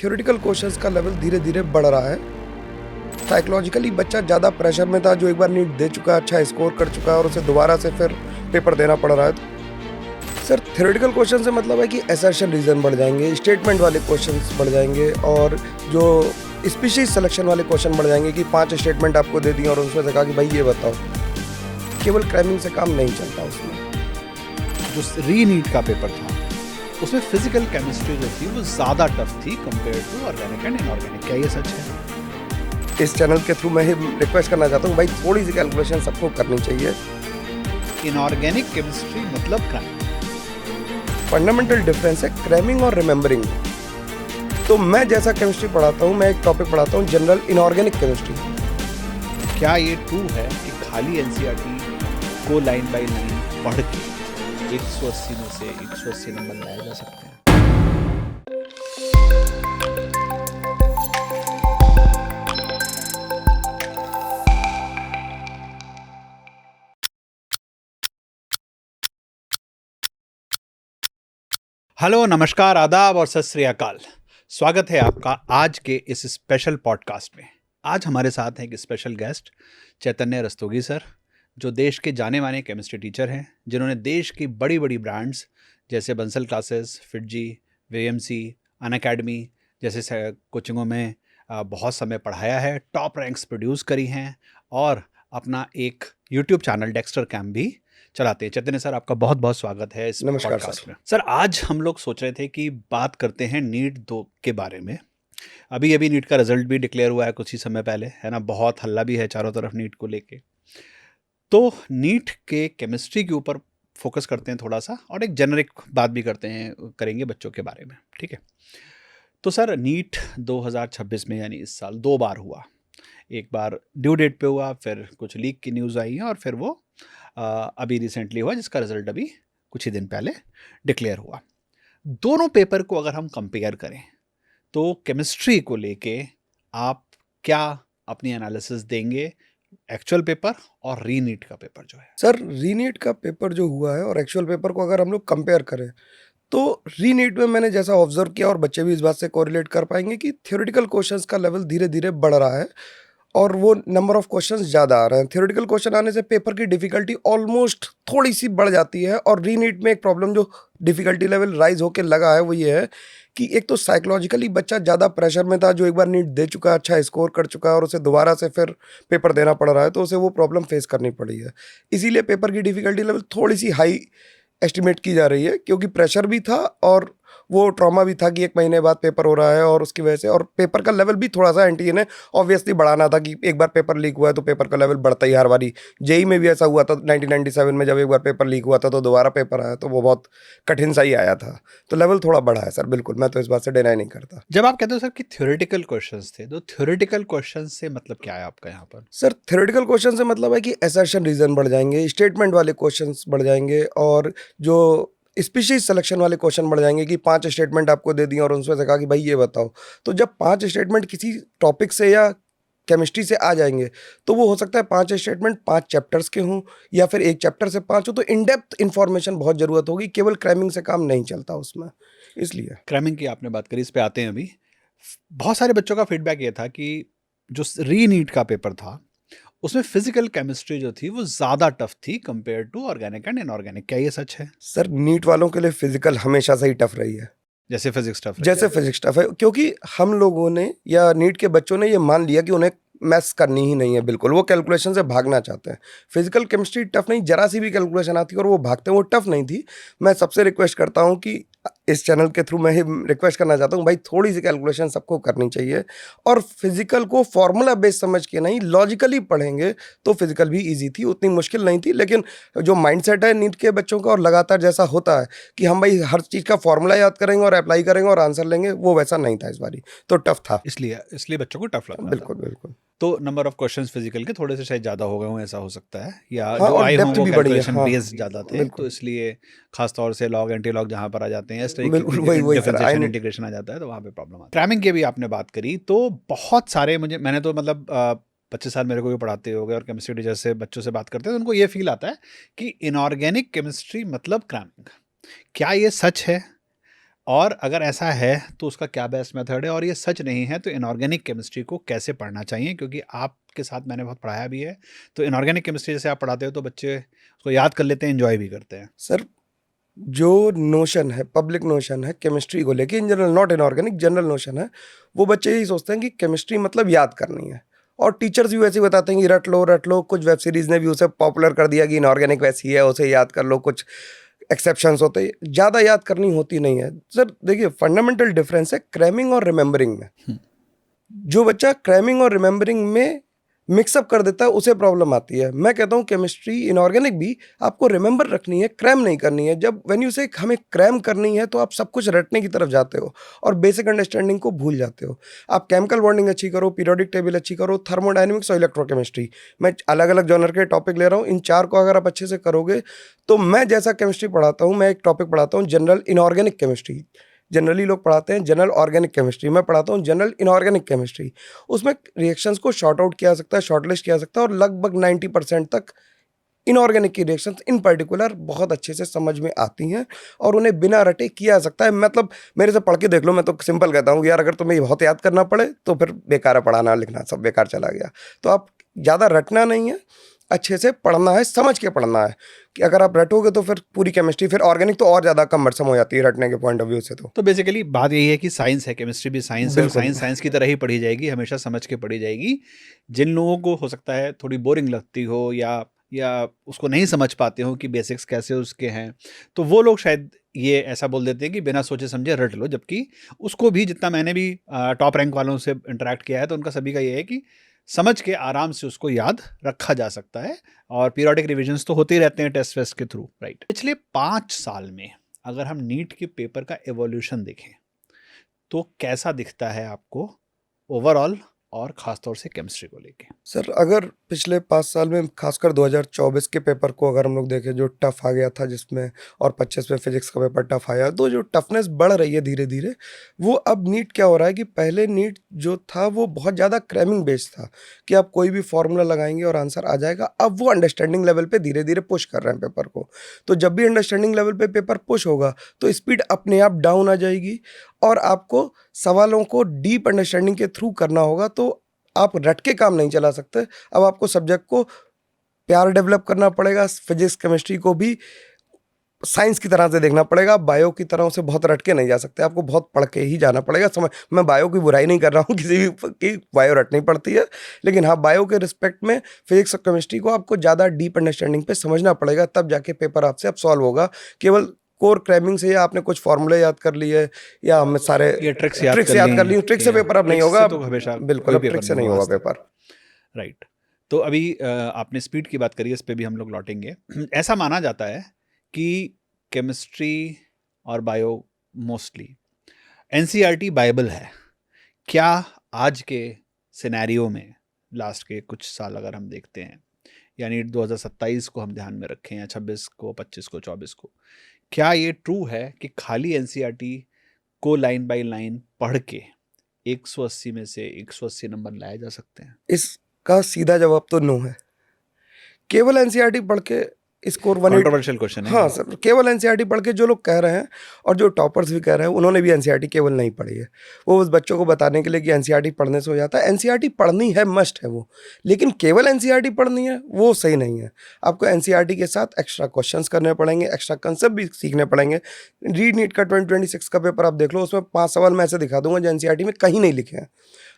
Theoretical questions का level धीरे धीरे बढ़ रहा है। साइकोलॉजिकली बच्चा ज़्यादा प्रेशर में था, जो एक बार नीट दे चुका है, अच्छा स्कोर कर चुका है और उसे दोबारा से फिर पेपर देना पड़ रहा है। सर, थ्योरेटिकल क्वेश्चन से मतलब है कि असर्शन रीजन बढ़ जाएंगे, स्टेटमेंट वाले क्वेश्चंस बढ़ जाएंगे और जो स्पीशीज सिलेक्शन वाले क्वेश्चन बढ़ जाएंगे कि 5 स्टेटमेंट आपको दे दिए और उसमें से कहा कि भाई ये बताओ। केवल क्रैमिंग से काम नहीं चलता उसमें। जो री नीट का पेपर था उसमें फिजिकल केमिस्ट्री जो थी वो ज़्यादा टफ थी compare to organic and inorganic. क्या ये सच है? इस चैनल के थ्रू मैं ही रिक्वेस्ट करना चाहता हूँ भाई, थोड़ी सी कैलकुलेशन सबको करनी चाहिए। इनऑर्गेनिक केमिस्ट्री मतलब क्रैमिंग। फंडामेंटल डिफरेंस है क्रैमिंग और रिमेंबरिंग। तो मैं जैसा केमिस्ट्री पढ़ाता हूँ, मैं एक टॉपिक पढ़ाता हूँ जनरल इनऑर्गेनिक केमिस्ट्री। क्या ये ट्रू है कि खाली एनसीईआरटी को लाइन बाय लाइन पढ़ के 180 में से 180 नंबर लाए जा सकते हैं? हेलो, नमस्कार, आदाब और सत श्री अकाल। स्वागत है आपका आज के इस स्पेशल पॉडकास्ट में। आज हमारे साथ हैं एक स्पेशल गेस्ट चैतन्य रस्तोगी सर, जो देश के जाने माने केमिस्ट्री टीचर हैं, जिन्होंने देश की बड़ी बड़ी ब्रांड्स जैसे Bansal classes, FIITJEE, VMC, Unacademy जैसे कोचिंगों में बहुत समय पढ़ाया है, टॉप रैंक्स प्रोड्यूस करी हैं और अपना एक यूट्यूब चैनल डेक्स्टर कैम्प भी चलाते हैं। चैतन्य सर, आपका बहुत बहुत स्वागत है इस नमस्कार पॉडकास्ट में। सर, आज हम लोग सोच रहे थे कि बात करते हैं नीट 2 के बारे में। अभी अभी नीट का रिजल्ट भी डिक्लेयर हुआ है कुछ ही समय पहले, है ना। बहुत हल्ला भी है चारों तरफ नीट को लेके। तो नीट के केमिस्ट्री के ऊपर फोकस करते हैं थोड़ा सा और एक जेनरिक बात भी करेंगे बच्चों के बारे में, ठीक है। तो सर, नीट 2026 में यानी इस साल 2 बार हुआ। एक बार ड्यू डेट पे हुआ, फिर कुछ लीक की न्यूज़ आई है और फिर वो अभी रिसेंटली हुआ, जिसका रिजल्ट अभी कुछ ही दिन पहले डिक्लेयर हुआ। दोनों पेपर को अगर हम कंपेयर करें तो केमिस्ट्री को लेके आप क्या अपनी एनालिसिस देंगे, एक्चुअल पेपर और रीनीट का पेपर जो है? सर, रीनीट का पेपर जो हुआ है और एक्चुअल पेपर को अगर हम लोग कंपेयर करें तो रीनीट में मैंने जैसा ऑब्जर्व किया और बच्चे भी इस बात से कोरिलेट कर पाएंगे कि थ्योरेटिकल क्वेश्चंस का लेवल धीरे धीरे बढ़ रहा है और वो नंबर ऑफ क्वेश्चंस ज़्यादा आ रहे हैं। थ्योरेटिकल क्वेश्चन आने से पेपर की डिफिकल्टी ऑलमोस्ट थोड़ी सी बढ़ जाती है। और रीनीट में एक प्रॉब्लम जो डिफिकल्टी लेवल राइज होकर लगा है वो ये है कि एक तो साइकोलॉजिकली बच्चा ज़्यादा प्रेशर में था, जो एक बार नीट दे चुका है, अच्छा स्कोर कर चुका है और उसे दोबारा से फिर पेपर देना पड़ रहा है, तो उसे वो प्रॉब्लम फेस करनी पड़ी है। इसीलिए पेपर की डिफिकल्टी लेवल थोड़ी सी हाई एस्टिमेट की जा रही है, क्योंकि प्रेशर भी था और वो ट्रॉमा भी था कि 1 महीने बाद पेपर हो रहा है और उसकी वजह से और पेपर का लेवल भी थोड़ा सा एंटी ने ऑब्वियसली बढ़ाना था कि एक बार पेपर लीक हुआ है तो पेपर का लेवल बढ़ता ही हर बारी। जेई में भी ऐसा हुआ था 1997 में, जब एक बार पेपर लीक हुआ था तो दोबारा पेपर आया तो वो बहुत कठिन सा ही आया था। तो लेवल थोड़ा बढ़ा है सर, बिल्कुल, मैं तो इस बात से डिनाई नहीं करता। जब आप कहते हो सर कि थ्योरेटिकल क्वेश्चंस थे, तो थ्योरेटिकल क्वेश्चंस से मतलब क्या है आपका यहाँ पर? सर, थ्योरेटिकल क्वेश्चन से मतलब है कि असर्शन रीजन बढ़ जाएंगे, स्टेटमेंट वाले क्वेश्चंस बढ़ जाएंगे और जो स्पीशीज सिलेक्शन वाले क्वेश्चन बढ़ जाएंगे कि 5 स्टेटमेंट आपको दे दिए और उसमें से कहा कि भाई ये बताओ। तो जब 5 स्टेटमेंट किसी टॉपिक से या केमिस्ट्री से आ जाएंगे तो वो हो सकता है 5 स्टेटमेंट 5 चैप्टर्स के हों या फिर एक चैप्टर से 5 हो, तो इन डेप्थ इन्फॉर्मेशन बहुत ज़रूरत होगी। केवल क्रैमिंग से काम नहीं चलता उसमें, इसलिए। क्रैमिंग की आपने बात करी, इस पे आते हैं अभी। बहुत सारे बच्चों का फीडबैक ये था कि जो री नीट का पेपर था उसमें फिजिकल केमिस्ट्री जो थी वो ज़्यादा टफ थी compare to organic and inorganic. क्या ये सच है? सर, नीट वालों के लिए फिजिकल हमेशा से ही टफ रही है। जैसे फिजिक्स टफ जैसे फिजिक्स टफ है, क्योंकि हम लोगों ने या नीट के बच्चों ने ये मान लिया कि उन्हें मैथ्स करनी ही नहीं है, बिल्कुल वो कैलकुलेशन से भागना चाहते हैं। फिजिकल केमिस्ट्री टफ नहीं, जरा सी भी कैलकुलेशन आती है और वो भागते हैं, वो टफ नहीं थी। मैं सबसे रिक्वेस्ट करता हूँ कि इस चैनल के थ्रू मैं ही रिक्वेस्ट करना चाहता हूँ भाई, थोड़ी सी कैलकुलेशन सबको करनी चाहिए और फिजिकल को फॉर्मूला बेस समझ के नहीं, लॉजिकली पढ़ेंगे तो फिजिकल भी ईजी थी, उतनी मुश्किल नहीं थी। लेकिन जो माइंडसेट है नीट के बच्चों का और लगातार जैसा होता है कि हम भाई हर चीज़ का फॉर्मूला याद करेंगे और अप्लाई करेंगे और आंसर लेंगे, वो वैसा नहीं था इस बारी, तो टफ था। इसलिए बच्चों को टफ लग रहा था। बिल्कुल बिल्कुल। तो नंबर ऑफ क्वेश्चंस फिजिकल के थोड़े से शायद ज़्यादा हो गए हों, ऐसा हो सकता है, या हाँ, जो और आए हों डेप्थ वो भी बढ़ी है। कैलकुलेशन हाँ, बेस्ड ज़्यादा थे, तो बिल्कुल इसलिए खास तौर से लॉग एंटी लॉग जहाँ पर आ जाते हैं, इस तरह बिल्कुल, की वही वही सर, डिफरेंशिएशन इंटीग्रेशन आ जाता है, तो वहाँ पे प्रॉब्लम आती है। क्रैमिंग की भी आपने बात करी, तो बहुत सारे मैंने तो मतलब 25 साल मेरे को भी पढ़ाते हो गए और केमिस्ट्री टीचर से बच्चों से बात करते हैं तो उनको ये फील आता है कि इनऑर्गेनिक केमिस्ट्री मतलब क्रैमिंग। क्या ये सच है? और अगर ऐसा है तो उसका क्या बेस्ट मेथड है, और ये सच नहीं है तो इनऑर्गेनिक केमिस्ट्री को कैसे पढ़ना चाहिए, क्योंकि आपके साथ मैंने बहुत पढ़ाया भी है। तो इनऑर्गेनिक केमिस्ट्री जैसे आप पढ़ाते हो तो बच्चे उसको याद कर लेते हैं, एंजॉय भी करते हैं। सर जो नोशन है, पब्लिक नोशन है केमिस्ट्री को लेके, in general, not inorganic, general notion है, वो बच्चे यही सोचते हैं कि केमिस्ट्री मतलब याद करनी है। और टीचर्स भी वैसे ही बताते हैं कि रट लो। कुछ वेब सीरीज ने भी उसे पॉपुलर कर दिया कि इनऑर्गेनिक वैसी है, उसे याद कर लो। कुछ एक्सेप्शंस होते हैं, ज़्यादा याद करनी होती नहीं है। सर देखिए, फंडामेंटल डिफरेंस है क्रैमिंग और रिमेंबरिंग में। जो बच्चा क्रैमिंग और रिमेंबरिंग में मिक्सअप कर देता है उसे प्रॉब्लम आती है। मैं कहता हूँ केमिस्ट्री इनऑर्गेनिक भी आपको रिमेंबर रखनी है, क्रैम नहीं करनी है। जब व्हेन यू से हमें क्रैम करनी है तो आप सब कुछ रटने की तरफ जाते हो और बेसिक अंडरस्टैंडिंग को भूल जाते हो। आप केमिकल बॉन्डिंग अच्छी करो, पीरियोडिक टेबल अच्छी करो, थर्मोडायनेमिक्स और इलेक्ट्रोकेमिस्ट्री, मैं अलग अलग जॉनर के टॉपिक ले रहा हूँ, इन चार को अगर आप अच्छे से करोगे तो मैं जैसा केमिस्ट्री पढ़ाता हूँ, मैं एक टॉपिक पढ़ाता हूँ जनरल इनऑर्गेनिक केमिस्ट्री। जनरली लोग पढ़ाते हैं जनरल ऑर्गेनिक केमिस्ट्री, मैं पढ़ाता हूँ जनरल इनऑर्गेनिक केमिस्ट्री। उसमें रिएक्शंस को शॉर्ट आउट किया जा सकता है, शॉर्टलिस्ट किया जा सकता है, और लगभग 90% तक इनऑर्गेनिक की रिएक्शंस इन पर्टिकुलर बहुत अच्छे से समझ में आती हैं और उन्हें बिना रटे किया जा सकता है। मतलब मेरे से पढ़ के देख लो, मैं तो सिंपल कहता हूँ यार, अगर तुम्हें ये बहुत याद करना पड़े तो फिर बेकार है, पढ़ाना लिखना सब बेकार चला गया। तो आप ज़्यादा रटना नहीं है, अच्छे से पढ़ना है, समझ के पढ़ना है। कि अगर आप रटोगे तो फिर पूरी केमिस्ट्री, फिर ऑर्गेनिक तो और ज़्यादा कमरसम हो जाती है रटने के पॉइंट ऑफ व्यू से। तो बेसिकली बात यही है कि साइंस है, केमिस्ट्री भी साइंस है, और बिल्कुल। साइंस साइंस की तरह ही पढ़ी जाएगी, हमेशा समझ के पढ़ी जाएगी। जिन लोगों को हो सकता है थोड़ी बोरिंग लगती हो या उसको नहीं समझ पाते हो कि बेसिक्स कैसे उसके हैं, तो वो लोग शायद ये ऐसा बोल देते हैं कि बिना सोचे समझे रट लो। जबकि उसको भी, जितना मैंने भी टॉप रैंक वालों से इंटरेक्ट किया है, तो उनका सभी का ये है कि समझ के आराम से उसको याद रखा जा सकता है। और पीरियोडिक रिविजन्स तो होते ही रहते हैं टेस्ट वेस्ट के थ्रू, राइट। पिछले 5 साल में अगर हम नीट के पेपर का एवोल्यूशन देखें तो कैसा दिखता है आपको ओवरऑल, और ख़ासतौर से केमिस्ट्री को लेके? सर अगर पिछले 5 साल में खासकर 2024 के पेपर को अगर हम लोग देखें, जो टफ आ गया था जिसमें, और 25 में फिजिक्स का पेपर टफ आया, तो जो टफनेस बढ़ रही है धीरे धीरे, वो अब नीट क्या हो रहा है कि पहले नीट जो था वो बहुत ज़्यादा क्रैमिंग बेस्ड था कि आप कोई भी फॉर्मूला लगाएंगे और आंसर आ जाएगा। अब वो अंडरस्टैंडिंग लेवल पे धीरे धीरे पुश कर रहे हैं पेपर को। तो जब भी अंडरस्टैंडिंग लेवल पे पेपर पुश होगा तो स्पीड अपने आप डाउन आ जाएगी और आपको सवालों को डीप अंडरस्टैंडिंग के थ्रू करना होगा। तो आप रट के काम नहीं चला सकते। अब आपको सब्जेक्ट को प्यार डेवलप करना पड़ेगा, फिजिक्स केमिस्ट्री को भी साइंस की तरह से देखना पड़ेगा। बायो की तरह से बहुत रट के नहीं जा सकते, आपको बहुत पढ़ के ही जाना पड़ेगा। समझ, मैं बायो की बुराई नहीं कर रहा हूँ किसी भी की, बायो रटनी पड़ती है, लेकिन हाँ बायो के रिस्पेक्ट में फिजिक्स और केमिस्ट्री को आपको ज़्यादा डीप अंडरस्टैंडिंग पे समझना पड़ेगा, तब जाके पेपर आपसे अब सॉल्व होगा। केवल कोर क्रैमिंग से या आपने कुछ फॉर्मूले याद कर लिए या हमें सारे ये ट्रिक्स याद ट्रिक्स कर याद कर ली ली, ट्रिक से कि पेपर अब नहीं ट्रिक्स होगा। से तो हमेशा बिल्कुल, कोई अब पेपर ट्रिक से नहीं नहीं हुआ होगा आज तक, पेपर। राइट। तो अभी आपने स्पीड की बात करी है, इस पे भी हम लोग लौटेंगे। ऐसा माना जाता है कि केमिस्ट्री और बायो मोस्टली एनसीईआरटी बाइबल है। क्या आज के सिनेरियो में लास्ट के कुछ साल अगर हम देखते हैं, यानी 2027 को हम ध्यान में रखें, या 26 को, 25 को, 24 को, क्या ये ट्रू है कि खाली एनसीईआरटी को लाइन बाय लाइन पढ़ के 180 में से 180 नंबर लाए जा सकते हैं? इसका सीधा जवाब तो नो है। केवल एनसीईआरटी पढ़ के स्कोर 180। कंट्रोवर्शियल क्वेश्चन है हाँ ये। सर, केवल एनसीईआरटी पढ़ के जो लोग कह रहे हैं और जो टॉपर्स भी कह रहे हैं, उन्होंने भी एनसीईआरटी केवल नहीं पढ़ी है। वो उस बच्चों को बताने के लिए कि एनसीईआरटी पढ़ने से हो जाता है। एनसीईआरटी पढ़नी है, मस्ट है वो, लेकिन केवल एनसीईआरटी पढ़नी है वो सही नहीं है। आपको एनसीईआरटी के साथ एक्स्ट्रा क्वेश्चंस करने पड़ेंगे, एक्स्ट्रा कंसेप्ट भी सीखने पड़ेंगे। रीड नीट का 2026 का पेपर आप देख लो, उसमें 5 सवाल मैं ऐसे दिखा दूंगा जो एनसीईआरटी में कहीं नहीं लिखे हैं।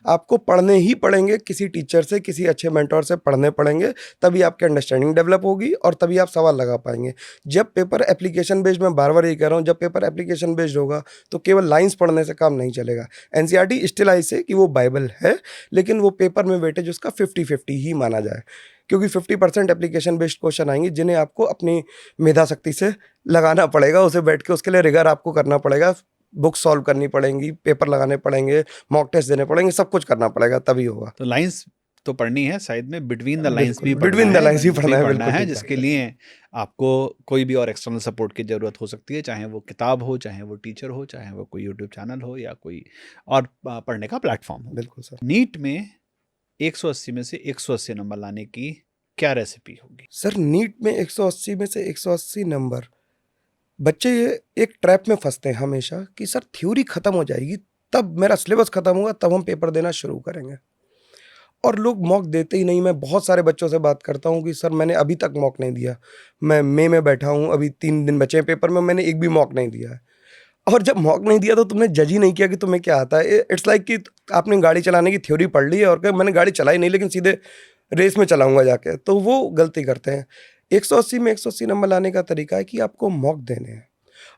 आपको पढ़ने ही पड़ेंगे, किसी टीचर से, किसी अच्छे मेंटोर से पढ़ने पड़ेंगे, तभी आपकी अंडरस्टैंडिंग डेवलप होगी और तभी आप सवाल लगा पाएंगे। जब पेपर एप्लीकेशन बेस्ड, मैं बार बार ये कह रहा हूँ, जब पेपर एप्लीकेशन बेस्ड होगा तो केवल लाइंस पढ़ने से काम नहीं चलेगा। एनसीईआरटी स्टिल आई से कि वो बाइबल है, लेकिन वो पेपर में वेटेज उसका 50-50 ही माना जाए, क्योंकि 50% एप्लीकेशन बेस्ड क्वेश्चन आएंगे जिन्हें आपको अपनी मेधा शक्ति से लगाना पड़ेगा, उसे बैठ के उसके लिए रिगर आपको करना पड़ेगा, बुक सॉल्व करनी पड़ेंगी, पेपर लगाने पड़ेंगे, मॉक टेस्ट देने पड़ेंगे, सब कुछ करना पड़ेगा, तभी होगा। तो लाइंस तो पढ़नी है, साइड में बिटवीन द लाइंस बिल्कुल, भी पढ़ना बिटवीन द है, लाइन्स ही भी पढ़ना है, पढ़ना बिल्कुल है, ठीक जिसके बात है। लिए आपको कोई भी और एक्सटर्नल सपोर्ट की ज़रूरत हो सकती है, चाहे वो किताब हो, चाहे वो टीचर हो, चाहे वो कोई यूट्यूब चैनल हो, या कोई और पढ़ने का प्लेटफॉर्म हो। बिल्कुल सर। नीट में 180 में से 180 नंबर लाने की क्या रेसिपी होगी? सर नीट में 180 में से 180 नंबर बच्चे ये एक ट्रैप में फँसते हैं हमेशा कि सर थ्योरी ख़त्म हो जाएगी, तब मेरा सिलेबस ख़त्म होगा, तब हम पेपर देना शुरू करेंगे। और लोग मॉक देते ही नहीं। मैं बहुत सारे बच्चों से बात करता हूँ कि सर मैंने अभी तक मॉक नहीं दिया। मैं मई में बैठा हूँ, अभी 3 दिन बचे हैं पेपर में, मैंने एक भी मॉक नहीं दिया है। और जब मॉक नहीं दिया तो तुमने जज ही नहीं किया कि तुम्हें क्या आता है। इट्स लाइक कि आपने गाड़ी चलाने की थ्योरी पढ़ ली है और कहा मैंने गाड़ी चलाई नहीं लेकिन सीधे रेस में चलाऊँगा जाके, तो वो गलती करते हैं। 180 में 180 नंबर लाने का तरीका है कि आपको मॉक देने हैं।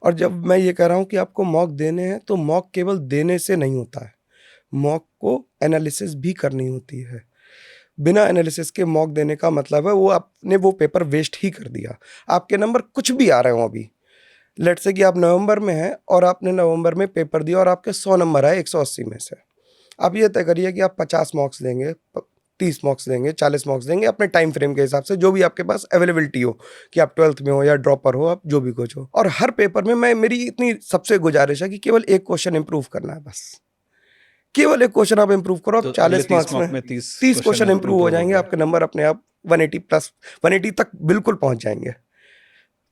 और जब मैं ये कह रहा हूँ कि आपको मॉक देने हैं, तो मॉक केवल देने से नहीं होता है। मॉक को एनालिसिस भी करनी होती है। बिना एनालिसिस के मॉक देने का मतलब है वो आपने वो पेपर वेस्ट ही कर दिया। आपके नंबर कुछ भी आ रहे हों अभी, लेट्स से कि आप नवंबर में हैं और आपने नवंबर में पेपर दिया और आपके 100 नंबर आए 180 में से। आप ये तय करिए कि आप 50 मार्क्स देंगे, 30 मार्क्स देंगे, 40 मार्क्स देंगे, अपने टाइम फ्रेम के हिसाब से, जो भी आपके पास अवेलेबिलिटी हो, कि आप 12th में हो या ड्रॉपर हो, आप जो भी कुछ हो। और हर पेपर में मेरी इतनी सबसे गुजारिश है कि केवल एक क्वेश्चन इंप्रूव करना है बस। केवल एक क्वेश्चन आप इंप्रूव करो, आप तो अगले 40 30 मार्क्स मॉक में में 30 30 क्वेश्चन क्वेश्चन इंप्रूव हो इंप्रूव हो जाएंगे, गए। आपके नंबर अपने आप 180 प्लस 180 तक बिल्कुल पहुंच जाएंगे।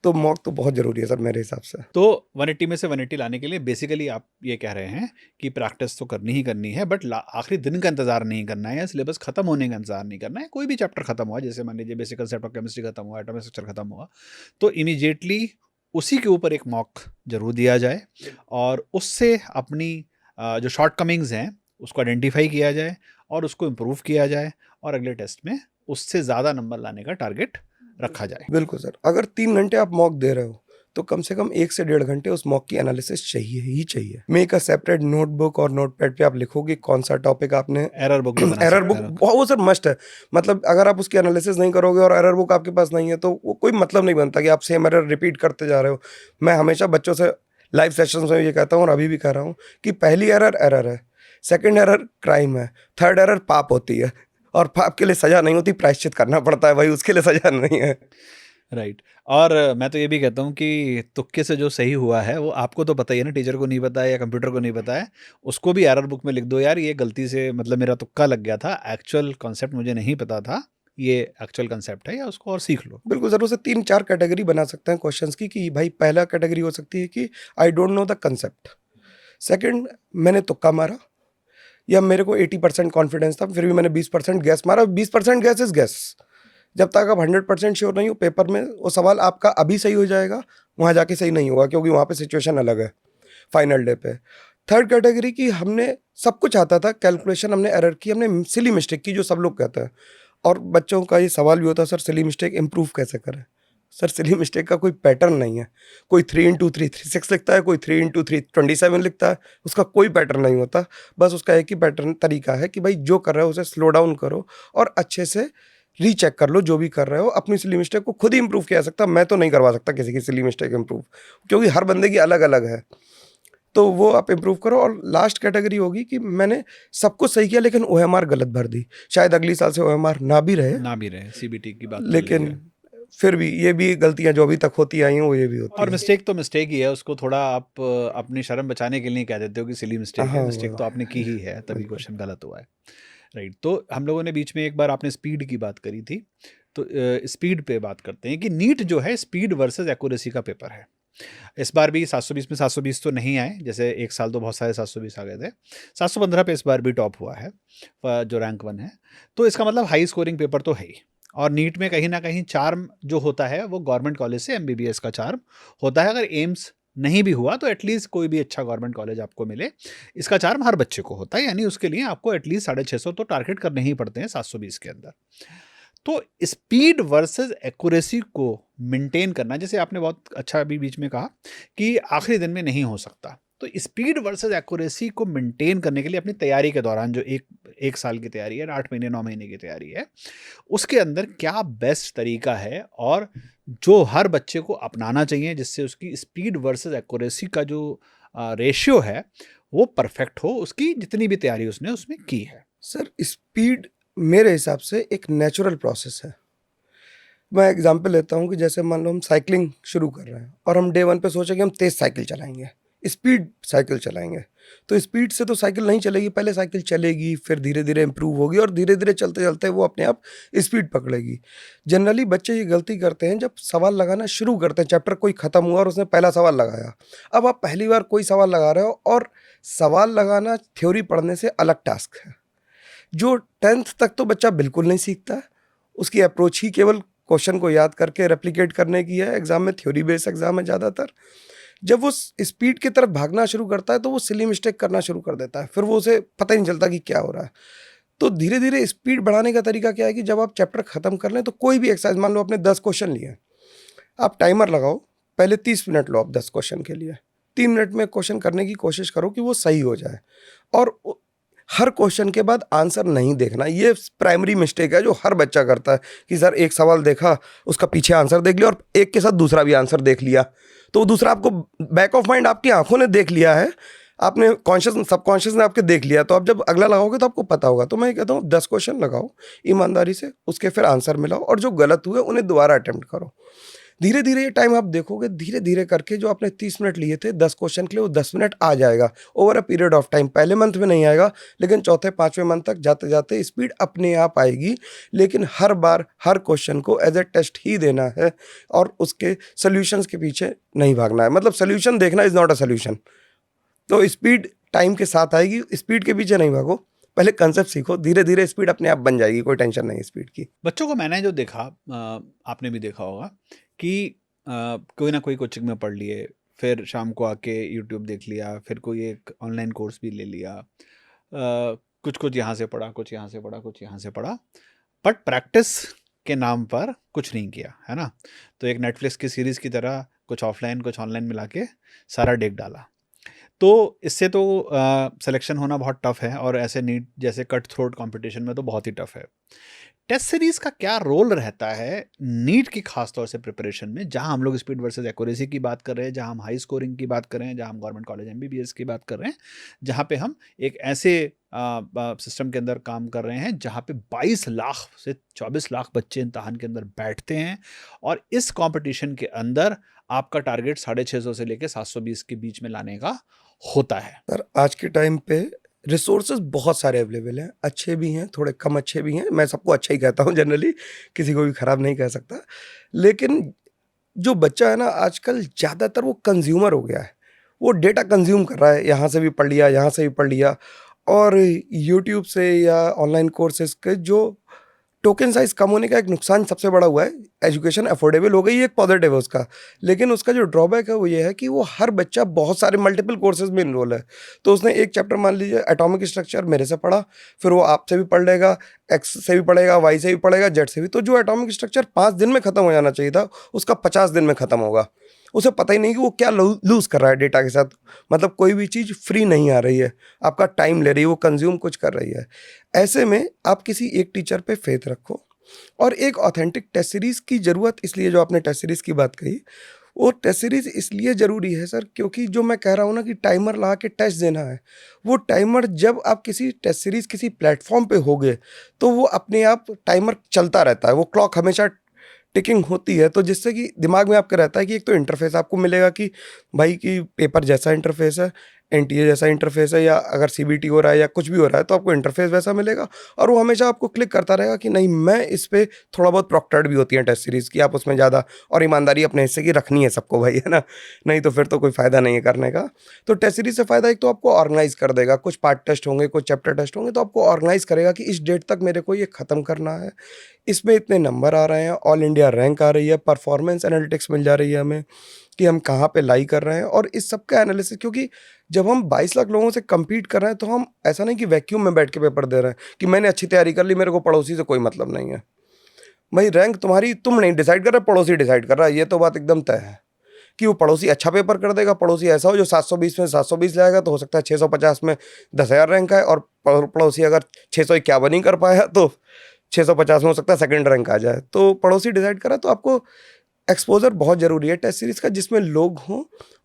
तो मॉक तो बहुत जरूरी है सर मेरे हिसाब से। तो 180 में से 180 लाने के लिए बेसिकली आप ये कह रहे हैं कि प्रैक्टिस तो करनी ही करनी है, बट आखिरी दिन का इंतजार नहीं करना है या सिलेबस खत्म होने का इंतजार नहीं करना है। कोई भी चैप्टर खत्म हुआ, जैसे मान लीजिए बेसिक कंसेप्ट ऑफ केमिस्ट्री खत्म हुआ, एटॉमिक स्ट्रक्चर खत्म हुआ, तो इमीडिएटली उसी के ऊपर एक मॉक जरूर दिया जाए और उससे अपनी जो शॉर्ट कमिंग्स हैं उसको आइडेंटिफाई किया जाए और उसको इम्प्रूव किया जाए और अगले टेस्ट में उससे ज़्यादा नंबर लाने का टारगेट रखा जाए। बिल्कुल सर। अगर 3 घंटे आप मॉक दे रहे हो तो कम से कम 1 से 1.5 घंटे उस मॉक की एनालिसिस चाहिए ही चाहिए। मेक अ सेपरेट नोटबुक और नोटपैड पे आप लिखोगे कौन सा टॉपिक आपने एरर बुक भी बना एरर सकते बुक हैं। वो सर मस्ट है। मतलब अगर आप उसकी एनालिसिस नहीं करोगे और एरर बुक आपके पास नहीं है तो वो कोई मतलब नहीं बनता कि आप सेम एरर रिपीट करते जा रहे हो। मैं हमेशा बच्चों से लाइव सेशंस में ये कहता हूँ और अभी भी कह रहा हूँ कि पहली एरर एरर है, सेकंड एरर क्राइम है, थर्ड एरर पाप होती है। और पाप के लिए सजा नहीं होती, प्रायश्चित करना पड़ता है भाई, उसके लिए सजा नहीं है। राइट। और मैं तो ये भी कहता हूँ कि तुक्के से जो सही हुआ है वो आपको तो पता ही है ना, टीचर को नहीं पता है या कंप्यूटर को नहीं पता है, उसको भी एरर बुक में लिख दो यार ये गलती से मतलब मेरा तुक्का लग गया था, एक्चुअल कॉन्सेप्ट मुझे नहीं पता था, ये एक्चुअल कॉन्सेप्ट है, या उसको और सीख लो। बिल्कुल ज़रूर से 3-4 कैटेगरी बना सकते हैं क्वेश्चंस की कि भाई पहला कैटेगरी हो सकती है कि I don't know the concept. Second, मैंने तुक्का मारा या मेरे को 80% कॉन्फिडेंस था फिर भी मैंने 20% गैस मारा। 20% गैस इज गैस। जब तक आप 100% श्योर नहीं हो पेपर में वो सवाल आपका अभी सही हो जाएगा, वहाँ जाके सही नहीं होगा क्योंकि वहाँ पे सिचुएशन अलग है फाइनल डे पे। थर्ड कैटेगरी की हमने सब कुछ आता था, कैलकुलेशन हमने एरर की, हमने सिली मिस्टेक की जो सब लोग कहते हैं। और बच्चों का ये सवाल भी होता है सर सिली मिस्टेक इम्प्रूव कैसे करें। सर सिली मिस्टेक का कोई पैटर्न नहीं है। कोई 3 इंटू 3 36 लिखता है, कोई 3 इंटू 3 27 लिखता है, उसका कोई पैटर्न नहीं होता। बस उसका एक ही पैटर्न तरीका है कि भाई जो कर रहे हो उसे स्लो डाउन करो और अच्छे से रीचेक कर लो जो भी कर रहे हो। अपनी सिली मिस्टेक को खुद ही इंप्रूव किया जा सकता, मैं तो नहीं करवा सकता किसी की सिली मिस्टेक इंप्रूव, क्योंकि हर बंदे की अलग अलग है। तो वो आप इम्प्रूव करो। और लास्ट कैटेगरी होगी कि मैंने सब कुछ सही किया लेकिन ओएमआर गलत भर दी, शायद अगली साल से ओएमआर ना भी रहे, सीबीटी की बात चल रही लेकिन है। फिर भी ये भी गलतियां जो अभी तक होती आई हैं वो ये भी होती और हैं। मिस्टेक तो मिस्टेक ही है, उसको थोड़ा आप अपनी शर्म बचाने के लिए कह देते हो कि सिली मिस्टेक है, हाँ मिस्टेक तो आपने की ही है तभी बिल्कुल। क्वेश्चन गलत हुआ है। राइट। तो हम लोगों ने बीच में एक बार आपने स्पीड की बात करी थी, तो स्पीड पे बात करते हैं कि नीट जो है स्पीड वर्सेस एक्यूरेसी का पेपर है। इस बार भी 720 में 720 तो नहीं आए, जैसे एक साल तो बहुत सारे 720 आ गए थे, 715 पे इस बार भी टॉप हुआ है जो रैंक 1 है। तो इसका मतलब हाई स्कोरिंग पेपर तो है ही। और नीट में कहीं ना कहीं चार्म जो होता है वो गवर्नमेंट कॉलेज से एमबीबीएस का चार्म होता है। अगर एम्स नहीं भी हुआ तो एटलीस्ट कोई भी अच्छा गवर्नमेंट कॉलेज आपको मिले, इसका चार्म हर बच्चे को होता है, यानी उसके लिए आपको एटलीस्ट 650 तो टारगेट करने ही पड़ते हैं 720 के अंदर। तो स्पीड वर्सेस एक्यूरेसी को मेंटेन करना, जैसे आपने बहुत अच्छा अभी बीच में कहा कि आखिरी दिन में नहीं हो सकता, तो स्पीड वर्सेस एक्यूरेसी को मेंटेन करने के लिए अपनी तैयारी के दौरान जो एक साल की तैयारी है, 8 महीने 9 महीने की तैयारी है, उसके अंदर क्या बेस्ट तरीका है और जो हर बच्चे को अपनाना चाहिए जिससे उसकी स्पीड वर्सेस एक्यूरेसी का जो रेशियो है वो परफेक्ट हो, उसकी जितनी भी तैयारी उसने उसमें की है। सर स्पीड मेरे हिसाब से एक नेचुरल प्रोसेस है। मैं एग्जांपल लेता हूँ कि जैसे मान लो हम साइकिलिंग शुरू कर रहे हैं और हम डे 1 पे सोचे कि हम तेज़ साइकिल चलाएंगे, स्पीड साइकिल चलाएंगे। तो स्पीड से तो साइकिल नहीं चलेगी, पहले साइकिल चलेगी, फिर धीरे धीरे इंप्रूव होगी और धीरे धीरे चलते चलते वो अपने आप स्पीड पकड़ेगी। जनरली बच्चे ये गलती करते हैं, जब सवाल लगाना शुरू करते हैं, चैप्टर कोई खत्म हुआ और उसने पहला सवाल लगाया, अब आप पहली बार कोई सवाल लगा रहे हो, और सवाल लगाना थ्योरी पढ़ने से अलग टास्क है। जो 10th तक तो बच्चा बिल्कुल नहीं सीखता है, उसकी अप्रोच ही केवल क्वेश्चन को याद करके रेप्लिकेट करने की है। एग्जाम में थ्योरी बेस्ड एग्जाम है ज़्यादातर। जब वो स्पीड की तरफ भागना शुरू करता है तो वो सिली मिस्टेक करना शुरू कर देता है, फिर वो उसे पता ही नहीं चलता कि क्या हो रहा है। तो धीरे धीरे स्पीड बढ़ाने का तरीका क्या है कि जब आप चैप्टर खत्म कर लें तो कोई भी एक्सरसाइज, मान लो आपने 10 क्वेश्चन लिए, आप टाइमर लगाओ, पहले 30 मिनट लो आप 10 क्वेश्चन के लिए, 3 मिनट में क्वेश्चन करने की कोशिश करो कि वो सही हो जाए। और हर क्वेश्चन के बाद आंसर नहीं देखना, ये प्राइमरी मिस्टेक है जो हर बच्चा करता है कि सर एक सवाल देखा, उसका पीछे आंसर देख लिया और एक के साथ दूसरा भी आंसर देख लिया, तो वो दूसरा आपको बैक ऑफ माइंड आपकी आंखों ने देख लिया है, आपने कॉन्शियस सबकॉन्शियस ने आपके देख लिया, तो आप जब अगला लगाओगे तो आपको पता होगा। तो मैं कहता हूँ 10 क्वेश्चन लगाओ ईमानदारी से, उसके फिर आंसर मिलाओ और जो गलत हुए उन्हें दोबारा अटेम्प्ट करो। धीरे धीरे ये टाइम आप देखोगे, धीरे धीरे करके जो आपने 30 मिनट लिए थे 10 क्वेश्चन के लिए, वो 10 मिनट आ जाएगा over a period of time. पहले मंथ में नहीं आएगा, लेकिन चौथे पांचवें मंथ तक जाते जाते स्पीड अपने आप आएगी। लेकिन हर बार हर क्वेश्चन को एज ए टेस्ट ही देना है और उसके सोल्यूशंस के पीछे नहीं भागना है। मतलब सोल्यूशन देखना इज नॉट अ सोल्यूशन। तो स्पीड टाइम के साथ आएगी, स्पीड के पीछे नहीं भागो, पहले कंसेप्ट सीखो, धीरे धीरे स्पीड अपने आप बन जाएगी, कोई टेंशन नहीं स्पीड की। बच्चों को मैंने जो देखा, आपने भी देखा होगा कि कोई ना कोई कोचिंग में पढ़ लिए, फिर शाम को आके यूट्यूब देख लिया, फिर कोई एक ऑनलाइन कोर्स भी ले लिया, कुछ कुछ यहाँ से पढ़ा, कुछ यहाँ से पढ़ा, कुछ यहाँ से पढ़ा, बट प्रैक्टिस के नाम पर कुछ नहीं किया, है ना। तो एक नेटफ्लिक्स की सीरीज़ की तरह कुछ ऑफलाइन कुछ ऑनलाइन मिला के सारा डेक डाला। तो इससे तो सिलेक्शन होना बहुत टफ है, और ऐसे नीट जैसे कट थ्रोट कंपटीशन में तो बहुत ही टफ है। टेस्ट सीरीज का क्या रोल रहता है नीट की खास तौर से प्रिपरेशन में, जहां हम लोग स्पीड वर्सेस एक्यूरेसी की बात कर रहे हैं, जहां हम हाई स्कोरिंग की बात कर रहे हैं, जहां हम गवर्नमेंट कॉलेज एमबीबीएस की बात कर रहे हैं, जहां पे हम एक ऐसे सिस्टम के अंदर काम कर रहे हैं जहां पे 22 लाख से 24 लाख बच्चे इम्तहान के अंदर बैठते हैं, और इस कंपटीशन के अंदर आपका टारगेट 650 से लेकर 720 के बीच में लाने का होता है। सर आज के टाइम पे रिसोर्सेज बहुत सारे अवेलेबल हैं, अच्छे भी हैं, थोड़े कम अच्छे भी हैं। मैं सबको अच्छा ही कहता हूँ जनरली, किसी को भी खराब नहीं कह सकता। लेकिन जो बच्चा है ना आजकल, ज़्यादातर वो कंज्यूमर हो गया है, वो डेटा कंज्यूम कर रहा है, यहाँ से भी पढ़ लिया, यहाँ से भी पढ़ लिया, और यूट्यूब से या ऑनलाइन कोर्सेज के जो टोकन साइज कम होने का एक नुकसान सबसे बड़ा हुआ है। एजुकेशन अफोर्डेबल हो गई, ये एक पॉजिटिव है उसका, लेकिन उसका जो ड्रॉबैक है वो ये है कि वो हर बच्चा बहुत सारे मल्टीपल कोर्सेज में इनरोल है। तो उसने एक चैप्टर मान लीजिए एटॉमिक स्ट्रक्चर मेरे से पढ़ा, फिर वो आपसे भी पढ़ लेगा, एक्स से भी पढ़ेगा, वाई से भी पढ़ेगा, जेड से भी। तो जो एटॉमिक स्ट्रक्चर 5 दिन में खत्म हो जाना चाहिए था, उसका 50 दिन में खत्म होगा। उसे पता ही नहीं कि वो क्या लूज कर रहा है डेटा के साथ। मतलब कोई भी चीज़ फ्री नहीं आ रही है, आपका टाइम ले रही है, वो कंज्यूम कुछ कर रही है। ऐसे में आप किसी एक टीचर पे फेथ रखो, और एक ऑथेंटिक टेस्ट सीरीज की ज़रूरत इसलिए, जो आपने टेस्ट सीरीज की बात कही, वो टेस्ट सीरीज इसलिए ज़रूरी है सर, क्योंकि जो मैं कह रहा हूँ ना कि टाइमर लगा के टेस्ट देना है, वो टाइमर जब आप किसी टेस्ट सीरीज किसी प्लेटफॉर्म पे होगे तो वो अपने आप टाइमर चलता रहता है, वो क्लॉक हमेशा टिकिंग होती है। तो जिससे कि दिमाग में आपका रहता है कि एक तो इंटरफेस आपको मिलेगा कि भाई कि पेपर जैसा इंटरफेस है, एनटीए जैसा इंटरफेस है, या अगर सीबीटी हो रहा है या कुछ भी हो रहा है तो आपको इंटरफेस वैसा मिलेगा, और वो हमेशा आपको क्लिक करता रहेगा कि नहीं मैं इस पे थोड़ा बहुत प्रॉक्टर्ड भी होती है टेस्ट सीरीज़ की, आप उसमें ज़्यादा और ईमानदारी अपने हिस्से की रखनी है सबको भाई, है ना, नहीं तो फिर तो कोई फ़ायदा नहीं है करने का। तो टेस्ट सीरीज से फ़ायदा एक तो आपको ऑर्गेनाइज कर देगा, कुछ पार्ट टेस्ट होंगे, कुछ चैप्टर टेस्ट होंगे, तो आपको ऑर्गेनाइज करेगा कि इस डेट तक मेरे को ये ख़त्म करना है, इसमें इतने नंबर आ रहे हैं, ऑल इंडिया रैंक आ रही है, परफॉर्मेंस एनालिटिक्स मिल जा रही है हमें कि हम कहाँ पे लाई कर रहे हैं, और इस सब का एनालिसिस। क्योंकि जब हम 22 लाख लोगों से compete कर रहे हैं तो हम ऐसा नहीं कि वैक्यूम में बैठ के पेपर दे रहे हैं कि मैंने अच्छी तैयारी कर ली, मेरे को पड़ोसी से कोई मतलब नहीं है। भाई रैंक तुम्हारी तुम नहीं डिसाइड कर रहे, पड़ोसी डिसाइड कर रहा है, ये तो बात एकदम तय है कि वो पड़ोसी अच्छा पेपर कर देगा। पड़ोसी ऐसा हो जो 720 में 720 लाएगा, तो हो सकता है 650 में 10,000 रैंक आए, और पड़ोसी अगर 651 ही कर पाया तो 650 में हो सकता है सेकंड रैंक आ जाए। तो पड़ोसी डिसाइड करा। तो आपको एक्सपोजर बहुत ज़रूरी है टेस्ट सीरीज़ का, जिसमें लोग हों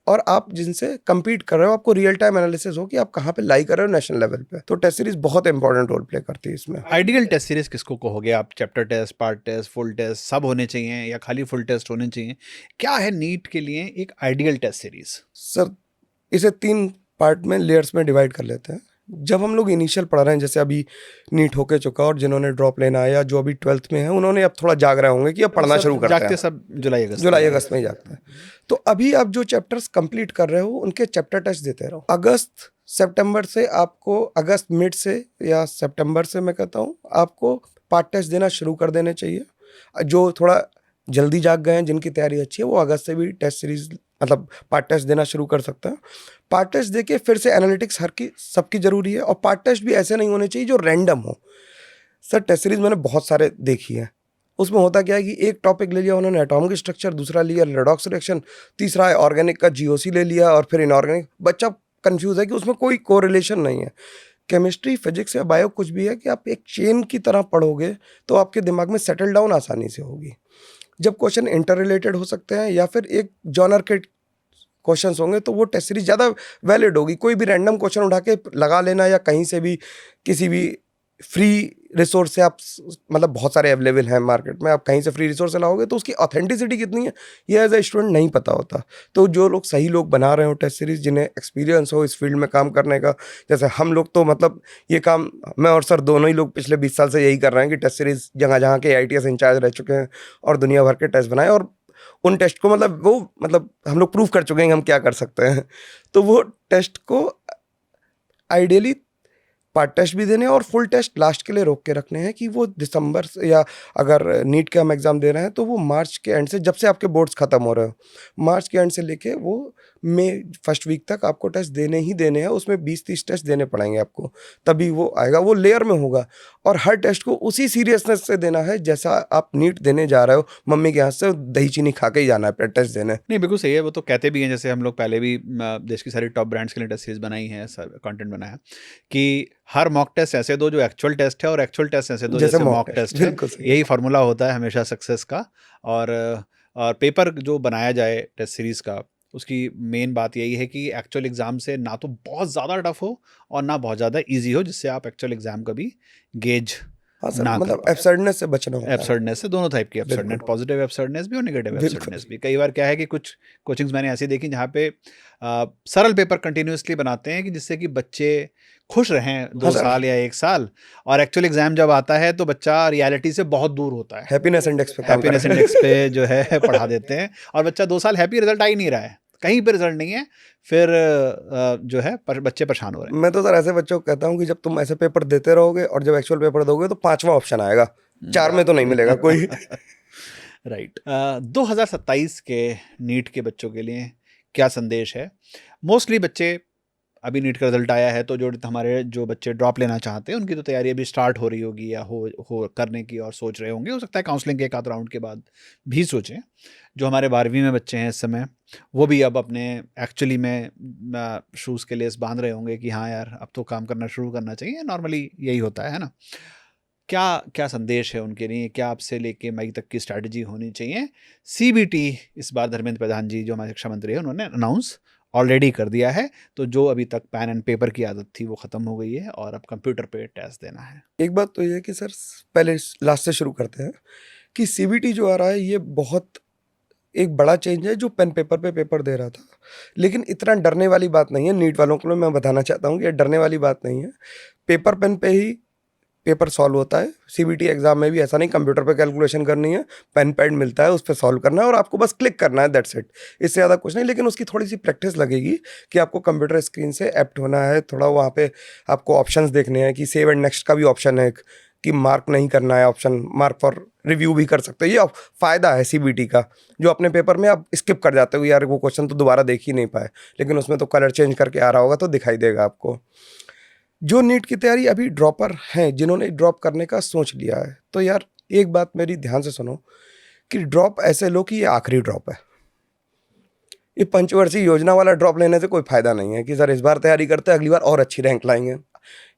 और आप जिनसे compete कर रहे हो, आपको रियल टाइम एनालिसिस हो कि आप कहाँ पे लाई कर रहे हो नेशनल लेवल पे। तो टेस्ट सीरीज़ बहुत इंपॉर्टेंट रोल प्ले करती है इसमें। आइडियल टेस्ट सीरीज किसको कहोगे आप? Chapter test, part test, full test सब होने चाहिए, या खाली फुल टेस्ट होने चाहिए? क्या है नीट के लिए एक आइडियल टेस्ट सीरीज? सर इसे 3 पार्ट में लेयर्स में डिवाइड कर लेते हैं। जब हम लोग इनिशियल पढ़ रहे हैं, जैसे अभी नीट होके चुका और जिन्होंने ड्रॉप लेना है या जो अभी 12th में है, उन्होंने अब थोड़ा जाग रहे होंगे कि अब पढ़ना शुरू सब करते जागते हैं। सब जुलाई अगस्त जुलाई अगस्त में ही जागते हैं। तो अभी आप जो चैप्टर्स कंप्लीट कर रहे हो उनके चैप्टर टेस्ट देते रहो। अगस्त सितंबर से आपको, अगस्त मिड से या सितंबर से मैं कहता हूँ, आपको पार्ट टेस्ट देना शुरू कर देने चाहिए। जो थोड़ा जल्दी जाग गए हैं, जिनकी तैयारी अच्छी है, वो अगस्त से भी टेस्ट सीरीज मतलब पार्ट टेस्ट देना शुरू कर सकते हैं। पार्ट टेस्ट देके फिर से एनालिटिक्स हर की सबकी ज़रूरी है, और पार्ट टेस्ट भी ऐसे नहीं होने चाहिए जो रैंडम हो। सर टेस्ट सीरीज मैंने बहुत सारे देखी है, उसमें होता क्या है कि एक टॉपिक ले लिया उन्होंने एटॉमिक स्ट्रक्चर, दूसरा लिया रेडॉक्स रिएक्शन, तीसरा है ऑर्गेनिक का जीओसी ले लिया, और फिर इनऑर्गेनिक। बच्चा कंफ्यूज है कि उसमें कोई कोरिलेशन नहीं है। केमिस्ट्री, फिजिक्स या बायो कुछ भी है कि आप एक चेन की तरह पढ़ोगे तो आपके दिमाग में सेटल डाउन आसानी से होगी। जब क्वेश्चन इंटर रिलेटेड हो सकते हैं या फिर एक जॉनर के क्वेश्चंस होंगे तो वो टेस्ट सीरीज ज़्यादा वैलिड होगी। कोई भी रैंडम क्वेश्चन उठा के लगा लेना या कहीं से भी किसी भी फ्री रिसोर्स से आप मतलब बहुत सारे अवेलेबल हैं मार्केट में, आप कहीं से फ्री रिसोर्स से लाओगे तो उसकी ऑथेंटिसिटी कितनी है ये एज ए स्टूडेंट नहीं पता होता। तो जो लोग सही लोग बना रहे हो टेस्ट सीरीज, जिन्हें एक्सपीरियंस हो इस फील्ड में काम करने का, जैसे हम लोग तो मतलब ये काम मैं और सर दोनों ही लोग पिछले 20 साल से यही कर रहे हैं कि टेस्ट सीरीज जहाँ जहाँ के ITS इंचार्ज रह चुके हैं और दुनिया भर के टेस्ट बनाए, और उन टेस्ट को मतलब हम लोग प्रूव कर चुके हैं कि हम क्या कर सकते हैं। तो वो टेस्ट को आइडियली पार्ट टेस्ट भी देने और फुल टेस्ट लास्ट के लिए रोक के रखने हैं कि वो दिसंबर से, या अगर नीट के हम एग्ज़ाम दे रहे हैं तो वो मार्च के एंड से, जब से आपके बोर्ड्स ख़त्म हो रहे हो, मार्च के एंड से लेके वो मई फर्स्ट वीक तक आपको टेस्ट देने ही देने हैं। उसमें 20-30 टेस्ट देने पड़ेंगे आपको, तभी वो आएगा। वो लेयर में होगा और हर टेस्ट को उसी सीरियसनेस से देना है जैसा आप नीट देने जा रहे हो। मम्मी के हाथ से दही चीनी खा के ही जाना है टेस्ट देने। नहीं, बिल्कुल सही है। वो तो कहते भी हैं, जैसे हम लोग पहले भी देश की सारी टॉप ब्रांड्स के लिए टेस्ट सीरीज बनाई है, कंटेंट बनाया है कि हर मॉक टेस्ट ऐसे दो जो एक्चुअल टेस्ट है और एक्चुअल टेस्ट ऐसे दो जैसे मॉक टेस्ट है। बिल्कुल सही। यही फार्मूला होता है हमेशा सक्सेस का। और पेपर जो बनाया जाए टेस्ट सीरीज का, उसकी मेन बात यही है कि एक्चुअल एग्जाम से ना तो बहुत ज़्यादा टफ हो और ना बहुत ज़्यादा इजी हो, जिससे आप एक्चुअल एग्जाम का भी गेज हाँ सर, ना कर मतलब पाए। एब्सर्डनेस से बचना होता है। एब्सर्डनेस से दोनों टाइप की एब्सर्डनेस, बिल्कुल पॉजिटिव एब्सर्डनेस भी और नेगेटिव बिल्कुल एब्सर्डनेस भी। कई बार क्या है कि कुछ कोचिंग्स मैंने ऐसी देखी जहाँ पे सरल पेपर कंटिन्यूसली बनाते हैं कि जिससे कि बच्चे खुश रहें 2 हाँ सर, साल या 1 साल, और एक्चुअल एग्जाम जब आता है तो बच्चा रियलिटी से बहुत दूर होता है। हैप्पीनेस इंडेक्स पे काम हैप्पीनेस करें। इंडेक्स पे जो है पढ़ा देते हैं, और बच्चा 2 साल हैप्पी, रिजल्ट आ ही नहीं रहा है, कहीं पे रिजल्ट नहीं है, फिर जो है बच्चे परेशान हो रहे हैं। मैं तो सर ऐसे बच्चों को कहता हूँ कि जब तुम ऐसे पेपर देते रहोगे और जब एक्चुअल पेपर दोगे तो 5वां ऑप्शन आएगा, 4 में तो नहीं मिलेगा कोई। राइट। 2027 के नीट के बच्चों के लिए क्या संदेश है? मोस्टली बच्चे, अभी नीट का रिजल्ट आया है तो जो हमारे जो बच्चे ड्रॉप लेना चाहते हैं उनकी तो तैयारी अभी स्टार्ट हो रही होगी या हो करने की और सोच रहे होंगे। हो सकता है काउंसलिंग के एक आध राउंड के बाद भी सोचें। जो हमारे 12वीं में बच्चे हैं इस समय, वो भी अब अपने एक्चुअली में शूज़ के लेस बांध रहे होंगे कि हाँ यार, अब तो काम करना शुरू करना चाहिए। नॉर्मली यही होता है ना? क्या क्या संदेश है उनके लिए? क्या आपसे लेके मई तक की स्ट्रैटेजी होनी चाहिए? CBT इस बार धर्मेंद्र प्रधान जी, जो हमारे शिक्षा मंत्री हैं, उन्होंने अनाउंस ऑलरेडी कर दिया है। तो जो अभी तक पेन एंड पेपर की आदत थी वो ख़त्म हो गई है और अब कंप्यूटर पे टेस्ट देना है। एक बात तो ये है कि सर, पहले लास्ट से शुरू करते हैं कि CBT जो आ रहा है ये बहुत एक बड़ा चेंज है जो पेन पेपर पे पेपर दे रहा था। लेकिन इतना डरने वाली बात नहीं है। नीट वालों को मैं बताना चाहता हूँ कि ये डरने वाली बात नहीं है। पेपर पेन पे ही पेपर सॉल्व होता है। CBT एग्जाम में भी ऐसा नहीं कंप्यूटर पे कैलकुलेशन करनी है, पेन पैड मिलता है, उस पर सॉल्व करना है और आपको बस क्लिक करना है, दैट्स इट। इससे ज़्यादा कुछ नहीं। लेकिन उसकी थोड़ी सी प्रैक्टिस लगेगी कि आपको कंप्यूटर स्क्रीन से एप्ट होना है, थोड़ा वहाँ पे आपको ऑप्शंस देखने हैं कि सेव एंड नेक्स्ट का भी ऑप्शन है, कि मार्क नहीं करना है ऑप्शन, मार्क फॉर रिव्यू भी कर सकते हो। ये फ़ायदा है CBT का, जो अपने पेपर में आप स्किप कर जाते हो, यार वो क्वेश्चन तो दोबारा देख ही नहीं पाए, लेकिन उसमें तो कलर चेंज करके आ रहा होगा तो दिखाई देगा आपको। जो नीट की तैयारी अभी ड्रॉपर हैं, जिन्होंने ड्रॉप करने का सोच लिया है, तो यार एक बात मेरी ध्यान से सुनो कि ड्रॉप ऐसे लो कि ये आखिरी ड्रॉप है। ये पंचवर्षीय योजना वाला ड्रॉप लेने से कोई फायदा नहीं है कि सर इस बार तैयारी करते हैं अगली बार और अच्छी रैंक लाएंगे।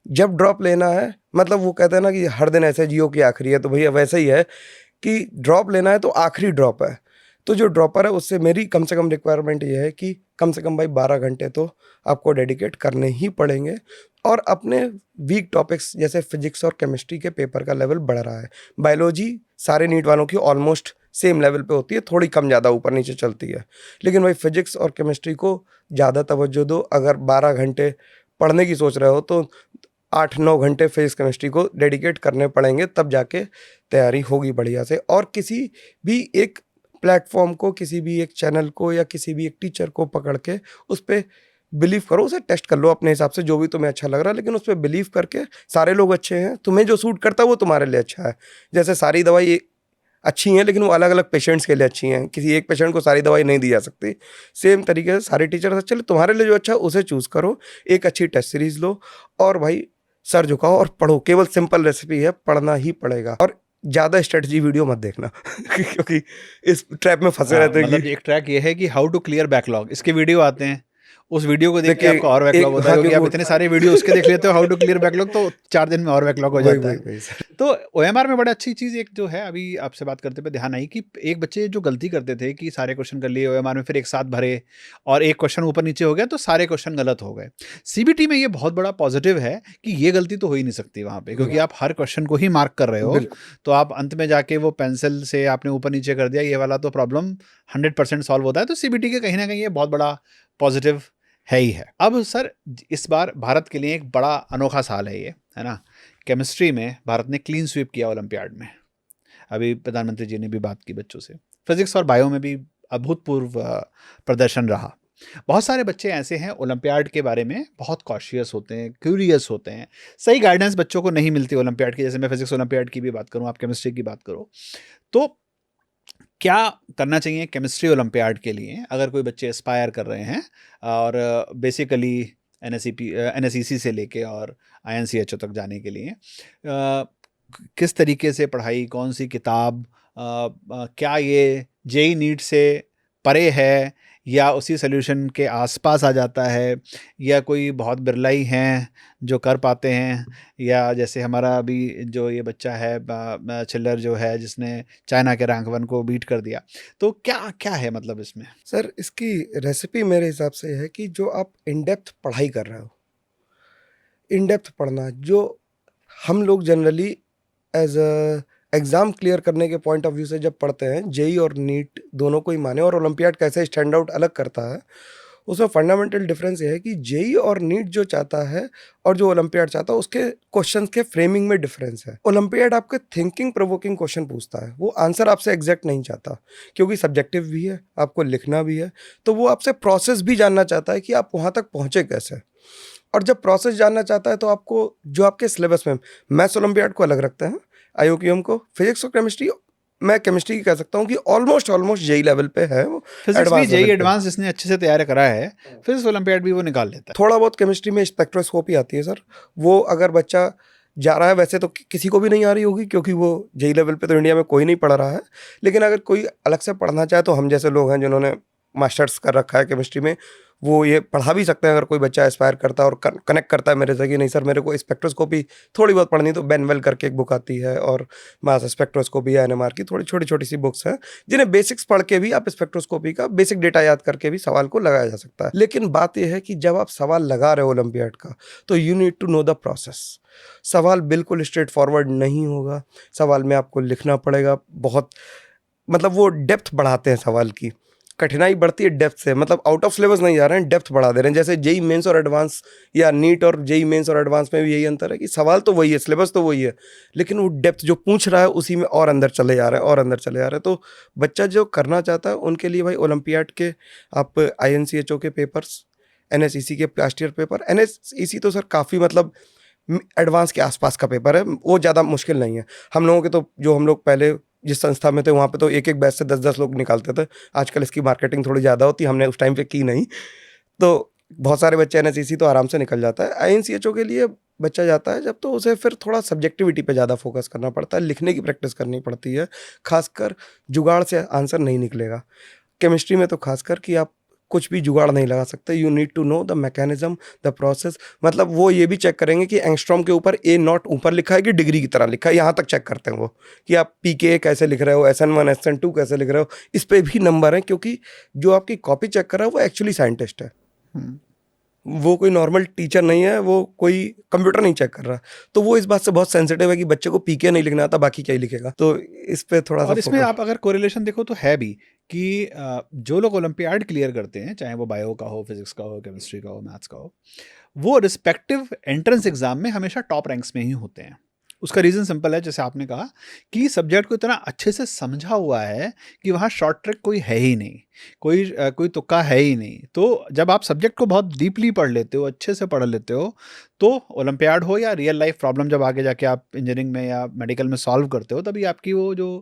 जब ड्रॉप लेना है, मतलब वो कहते हैं ना कि हर दिन ऐसे जियो की आखिरी है, तो भैया वैसे ही है कि ड्रॉप लेना है तो आखिरी ड्रॉप है। तो जो ड्रॉपर है उससे मेरी कम से कम रिक्वायरमेंट ये है कि कम से कम भाई 12 घंटे तो आपको डेडिकेट करने ही पड़ेंगे। और अपने वीक टॉपिक्स जैसे फिजिक्स और केमिस्ट्री के पेपर का लेवल बढ़ रहा है। बायोलॉजी सारे नीट वालों की ऑलमोस्ट सेम लेवल पे होती है, थोड़ी कम ज़्यादा ऊपर नीचे चलती है। लेकिन भाई फिजिक्स और केमिस्ट्री को ज़्यादा तवज्जो दो। अगर 12 घंटे पढ़ने की सोच रहे हो तो 8-9 घंटे फिजिक्स केमिस्ट्री को डेडिकेट करने पड़ेंगे, तब जाके तैयारी होगी बढ़िया से। और किसी भी एक प्लेटफॉर्म को, किसी भी एक चैनल को या किसी भी एक टीचर को पकड़ के उस पर बिलीव करो, उसे टेस्ट कर लो अपने हिसाब से जो भी तुम्हें अच्छा लग रहा है, लेकिन उस पर बिलीव करके सारे लोग अच्छे हैं, तुम्हें जो सूट करता है वो तुम्हारे लिए अच्छा है। जैसे सारी दवाई अच्छी हैं लेकिन वो अलग अलग पेशेंट्स के लिए अच्छी हैं, किसी एक पेशेंट को सारी दवाई नहीं दी जा सकती। सेम तरीके से सारे टीचर अच्छे, तुम्हारे लिए जो अच्छा है उसे चूज़ करो, एक अच्छी टेस्ट सीरीज लो और भाई सर झुकाओ और पढ़ो। केवल सिंपल रेसिपी है, पढ़ना ही पड़ेगा। और ज़्यादा स्ट्रेटजी वीडियो मत देखना क्योंकि इस ट्रैप में फंसे रहते हैं मतलब कि एक ट्रैक ये है कि हाउ टू क्लियर बैकलॉग, इसके वीडियो आते हैं, उस वीडियो को देख के देखिए आपका और बैकलॉग एक होता है, हाँ क्योंकि क्योंकि आप वो इतने सारे वीडियो उसके देख लेते हो हाउ टू क्लियर बैकलॉग, तो 4 दिन में और बैकलॉग हो वही जाता वही है। वही सर। तो ओएमआर में बड़ा अच्छी चीज़ एक जो है, अभी आपसे बात करते पे ध्यान आई कि एक बच्चे जो गलती करते थे कि सारे क्वेश्चन कर लिए ओएमआर में, फिर एक साथ भरे और एक क्वेश्चन ऊपर नीचे हो गया तो सारे क्वेश्चन गलत हो गए। सीबीटी में ये बहुत बड़ा पॉजिटिव है कि ये गलती तो हो ही नहीं सकती वहाँ पे, क्योंकि आप हर क्वेश्चन को ही मार्क कर रहे हो, बिल्कुल तो आप अंत में जाके वो पेंसिल से आपने ऊपर नीचे कर दिया, ये वाला तो प्रॉब्लम 100% सॉल्व होता है। तो सीबीटी के कहीं ना कहीं ये बहुत बड़ा पॉजिटिव है ही है। अब सर इस बार भारत के लिए एक बड़ा अनोखा साल है ये, है ना। केमिस्ट्री में भारत ने क्लीन स्वीप किया ओलंपियाड में, अभी प्रधानमंत्री जी ने भी बात की बच्चों से। फिजिक्स और बायो में भी अभूतपूर्व प्रदर्शन रहा। बहुत सारे बच्चे ऐसे हैं ओलंपियाड के बारे में बहुत कॉशियस होते हैं, क्यूरियस होते हैं, सही गाइडेंस बच्चों को नहीं मिलती ओलंपियाड की। जैसे मैं फिजिक्स ओलंपियाड की भी बात करूं, आप केमिस्ट्री की बात करो, तो क्या करना चाहिए केमिस्ट्री ओलंपियाड के लिए अगर कोई बच्चे एस्पायर कर रहे हैं और बेसिकली एनएसईसी से लेके और आईएनसीएचओ तक जाने के लिए, किस तरीके से पढ़ाई, कौन सी किताब, क्या ये जेई नीट से परे है या उसी सोल्यूशन के आसपास आ जाता है, या कोई बहुत बिरला ही हैं जो कर पाते हैं, या जैसे हमारा अभी जो ये बच्चा है चिल्लर जो है जिसने चाइना के रैंक 1 को बीट कर दिया, तो क्या क्या है मतलब इसमें? सर, इसकी रेसिपी मेरे हिसाब से है कि जो आप इन डेप्थ पढ़ाई कर रहे हो, इन डेप्थ पढ़ना, जो हम लोग generally as a exam clear करने के पॉइंट ऑफ व्यू से जब पढ़ते हैं, जेई और नीट दोनों को ही माने और ओलंपियाड कैसे स्टैंड आउट अलग करता है, उसमें फंडामेंटल डिफरेंस ये है कि जेई और नीट जो चाहता है और जो ओलंपियाड चाहता है, उसके क्वेश्चंस के फ्रेमिंग में डिफरेंस है। ओलंपियाड आपके थिंकिंग प्रोवोकिंग क्वेश्चन पूछता है, वो आंसर आपसे एग्जैक्ट नहीं चाहता, क्योंकि सब्जेक्टिव भी है, आपको लिखना भी है, तो वो आपसे प्रोसेस भी जानना चाहता है कि आप वहाँ तक पहुँचे कैसे। और जब प्रोसेस जानना चाहता है तो आपको जो आपके सिलेबस में, मैथ्स ओलंपियाड को अलग रखते हैं, आईओक्यूएम को, फिजिक्स और केमिस्ट्री, मैं केमिस्ट्री की कह सकता हूँ कि ऑलमोस्ट ऑलमोस्ट जेई लेवल पे है, वो फिजिक्स भी एडवांस जेई लेवल पे। एडवांस जिसने अच्छे से तैयार करा है, फिजिक्स ओलंपियाड भी वो निकाल लेता है। थोड़ा बहुत केमिस्ट्री में स्पेक्ट्रोस्कोपी आती है सर, वो अगर बच्चा जा रहा है, वैसे तो किसी को भी नहीं आ रही होगी क्योंकि वो जेई लेवल पे तो इंडिया में कोई नहीं पढ़ा रहा है, लेकिन अगर कोई अलग से पढ़ना चाहे तो हम जैसे लोग हैं जिन्होंने मास्टर्स कर रखा है केमिस्ट्री में, वो ये पढ़ा भी सकते हैं। अगर कोई बच्चा एस्पायर करता है और कनेक्ट करता है मेरे से कि नहीं सर मेरे को स्पेक्ट्रोस्कोपी थोड़ी बहुत पढ़नी, तो बेनवेल करके एक बुक आती है और मास स्पेक्ट्रोस्कोपी या एनएमआर की थोड़ी छोटी छोटी सी बुक्स हैं जिन्हें बेसिक्स पढ़ के भी आप स्पेक्ट्रोस्कोपी का बेसिक डेटा याद करके भी सवाल को लगाया जा सकता है। लेकिन बात यह है कि जब आप सवाल लगा रहे हो ओलंपियाड का, तो you need to know the process. सवाल बिल्कुल स्ट्रेट फॉरवर्ड नहीं होगा, सवाल में आपको लिखना पड़ेगा बहुत, मतलब वो डेप्थ बढ़ाते हैं सवाल की, कठिनाई बढ़ती है डेप्थ से, मतलब आउट ऑफ सिलेबस नहीं जा रहे हैं, डेप्थ बढ़ा दे रहे हैं। जैसे जेई मेंस और एडवांस या नीट और जेई मेंस और एडवांस में भी यही अंतर है कि सवाल तो वही है, सिलेबस तो वही है, लेकिन वो डेप्थ जो पूछ रहा है उसी में और अंदर चले जा रहे हैं और अंदर चले जा रहे हैं। तो बच्चा जो करना चाहता है उनके लिए भाई ओलंपियाड के आप INCHO के पेपर्स, NSEC के लास्ट ईयर पेपर, NSEC तो सर काफ़ी मतलब एडवांस के आसपास का पेपर है, वो ज़्यादा मुश्किल नहीं है। हम लोगों के तो जो हम लोग पहले जिस संस्था में थे वहाँ पे तो एक एक बैच से 10-10 लोग निकालते थे। आजकल इसकी मार्केटिंग थोड़ी ज़्यादा होती है, हमने उस टाइम पे की नहीं, तो बहुत सारे बच्चे NSEC तो आराम से निकल जाता है। INCHO के लिए बच्चा जाता है जब, तो उसे फिर थोड़ा सब्जेक्टिविटी पे ज़्यादा फोकस करना पड़ता है, लिखने की प्रैक्टिस करनी पड़ती है, खासकर जुगाड़ से आंसर नहीं निकलेगा। केमिस्ट्री में तो खासकर कि आप कुछ भी जुगाड़ नहीं लगा सकते, you need to know the mechanism, the process. मतलब वो ये भी चेक करेंगे कि एंगस्ट्रॉम के ऊपर A0 ऊपर लिखा है कि डिग्री की तरह लिखा है, यहाँ तक चेक करते हैं वो, कि आप PK कैसे लिख रहे हो, SN1 SN2 कैसे लिख रहे हो, इस पर भी नंबर है, क्योंकि जो आपकी कॉपी चेक कर रहा है वो एक्चुअली साइंटिस्ट है। वो कोई नॉर्मल टीचर नहीं है, वो कोई कंप्यूटर नहीं चेक कर रहा। तो वो इस बात से बहुत सेंसिटिव है कि बच्चे को पीके नहीं लिखना आता, बाकी क्या ही लिखेगा। तो इस पे थोड़ा-सा और इसमें फोकस। आप अगर कोरिलेशन देखो तो है भी कि जो लोग ओलंपियाड क्लियर करते हैं, चाहे वो बायो का हो, फिजिक्स का हो, केमिस्ट्री का हो, मैथ्स का हो, वो रिस्पेक्टिव एंट्रेंस एग्जाम में हमेशा टॉप रैंक्स में ही होते हैं। उसका रीज़न सिंपल है, जैसे आपने कहा कि सब्जेक्ट को इतना अच्छे से समझा हुआ है कि वहाँ शॉर्ट ट्रिक कोई है ही नहीं, कोई तुक्का है ही नहीं। तो जब आप सब्जेक्ट को बहुत डीपली पढ़ लेते हो, अच्छे से पढ़ लेते हो, तो ओलंपियाड हो या रियल लाइफ प्रॉब्लम जब आगे जाके आप इंजीनियरिंग में या मेडिकल में सॉल्व करते हो, तभी आपकी वो जो